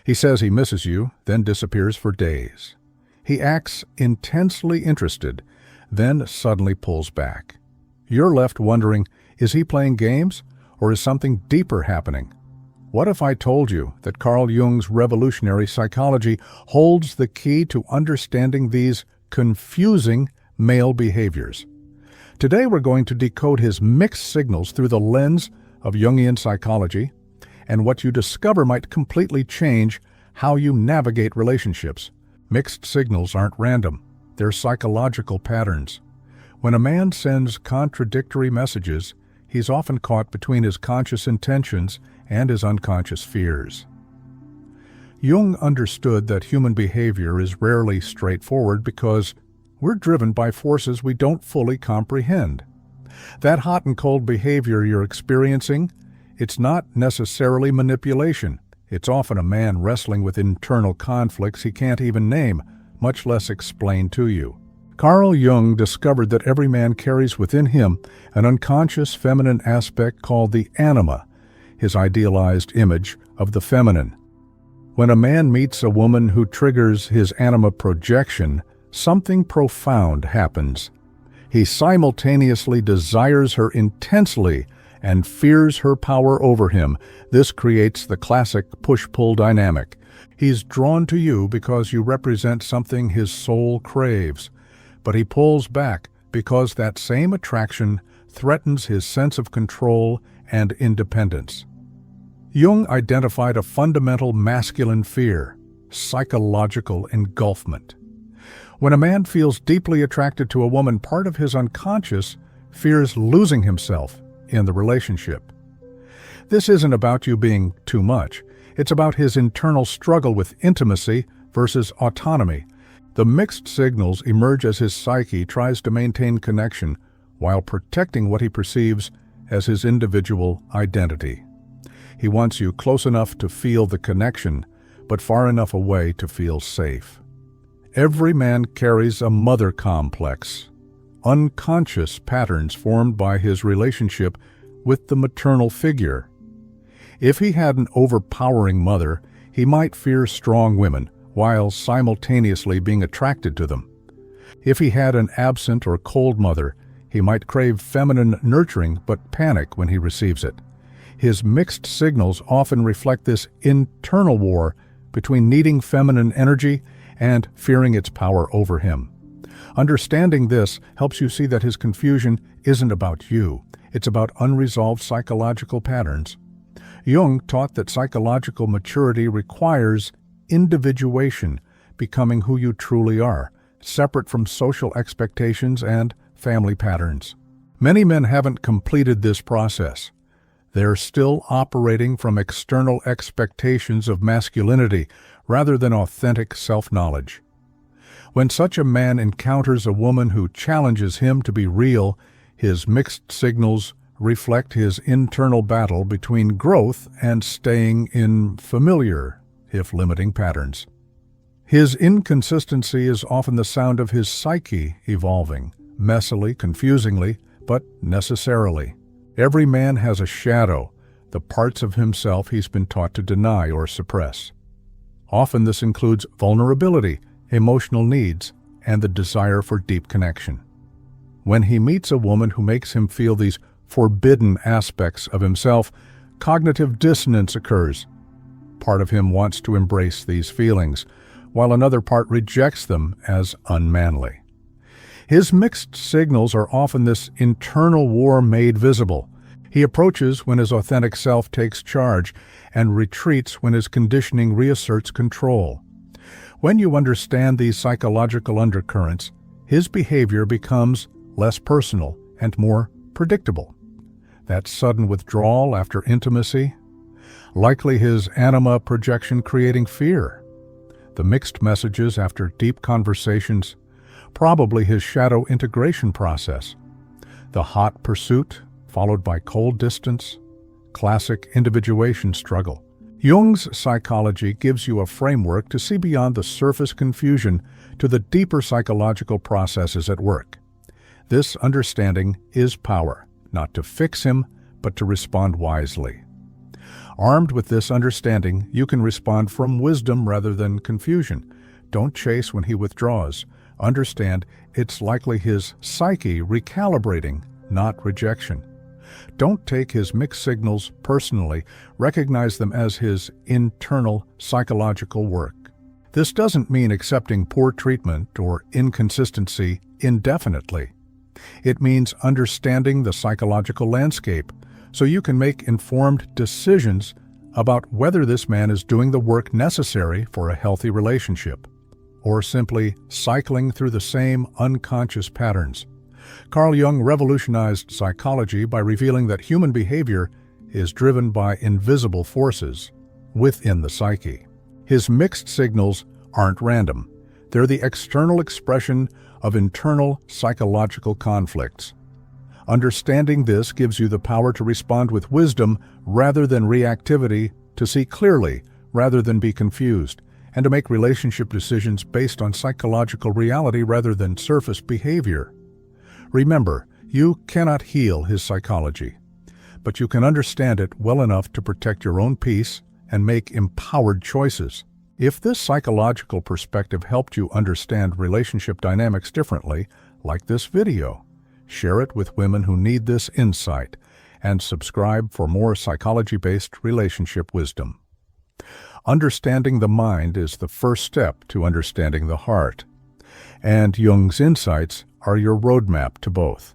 He says he misses you, then disappears for days. He acts intensely interested, then suddenly pulls back. You're left wondering, is he playing games, or is something deeper happening? What if I told you that Carl Jung's revolutionary psychology holds the key to understanding these confusing male behaviors? Today we're going to decode his mixed signals through the lens of Jungian psychology, and what you discover might completely change how you navigate relationships. Mixed signals aren't random, they're psychological patterns. When a man sends contradictory messages, he's often caught between his conscious intentions and his unconscious fears. Jung understood that human behavior is rarely straightforward because we're driven by forces we don't fully comprehend. That hot and cold behavior you're experiencing, it's not necessarily manipulation. It's often a man wrestling with internal conflicts he can't even name, much less explain to you. Carl Jung discovered that every man carries within him an unconscious feminine aspect called the Anima, his idealized image of the feminine. When a man meets a woman who triggers his Anima projection, something profound happens. He simultaneously desires her intensely and fears her power over him. This creates the classic push-pull dynamic. He's drawn to you because you represent something his soul craves, but he pulls back because that same attraction threatens his sense of control and independence. Jung identified a fundamental masculine fear, psychological engulfment. When a man feels deeply attracted to a woman, part of his unconscious fears losing himself in the relationship. This isn't about you being too much. It's about his internal struggle with intimacy versus autonomy. The mixed signals emerge as his psyche tries to maintain connection while protecting what he perceives as his individual identity. He wants you close enough to feel the connection, but far enough away to feel safe. Every man carries a mother complex, unconscious patterns formed by his relationship with the maternal figure. If he had an overpowering mother, he might fear strong women while simultaneously being attracted to them. If he had an absent or cold mother, he might crave feminine nurturing but panic when he receives it. His mixed signals often reflect this internal war between needing feminine energy and fearing its power over him. Understanding this helps you see that his confusion isn't about you. It's about unresolved psychological patterns. Jung taught that psychological maturity requires individuation, becoming who you truly are, separate from social expectations and family patterns. Many men haven't completed this process. They're still operating from external expectations of masculinity rather than authentic self-knowledge. When such a man encounters a woman who challenges him to be real, his mixed signals reflect his internal battle between growth and staying in familiar, if limiting, patterns. His inconsistency is often the sound of his psyche evolving, messily, confusingly, but necessarily. Every man has a shadow, the parts of himself he's been taught to deny or suppress. Often this includes vulnerability, emotional needs, and the desire for deep connection. When he meets a woman who makes him feel these forbidden aspects of himself, cognitive dissonance occurs. Part of him wants to embrace these feelings, while another part rejects them as unmanly. His mixed signals are often this internal war made visible. He approaches when his authentic self takes charge and retreats when his conditioning reasserts control. When you understand these psychological undercurrents, his behavior becomes less personal and more predictable. That sudden withdrawal after intimacy, likely his anima projection creating fear. The mixed messages after deep conversations, probably his shadow integration process. The hot pursuit, followed by cold distance, classic individuation struggle. Jung's psychology gives you a framework to see beyond the surface confusion to the deeper psychological processes at work. This understanding is power, not to fix him, but to respond wisely. Armed with this understanding, you can respond from wisdom rather than confusion. Don't chase when he withdraws. Understand it's likely his psyche recalibrating, not rejection. Don't take his mixed signals personally. Recognize them as his internal psychological work. This doesn't mean accepting poor treatment or inconsistency indefinitely. It means understanding the psychological landscape so you can make informed decisions about whether this man is doing the work necessary for a healthy relationship, or simply cycling through the same unconscious patterns. Carl Jung revolutionized psychology by revealing that human behavior is driven by invisible forces within the psyche. His mixed signals aren't random. They're the external expression of internal psychological conflicts. Understanding this gives you the power to respond with wisdom rather than reactivity, to see clearly rather than be confused, and to make relationship decisions based on psychological reality rather than surface behavior. Remember, you cannot heal his psychology, but you can understand it well enough to protect your own peace and make empowered choices. If this psychological perspective helped you understand relationship dynamics differently, like this video, share it with women who need this insight, and subscribe for more psychology-based relationship wisdom. Understanding the mind is the first step to understanding the heart, and Jung's insights are your roadmap to both.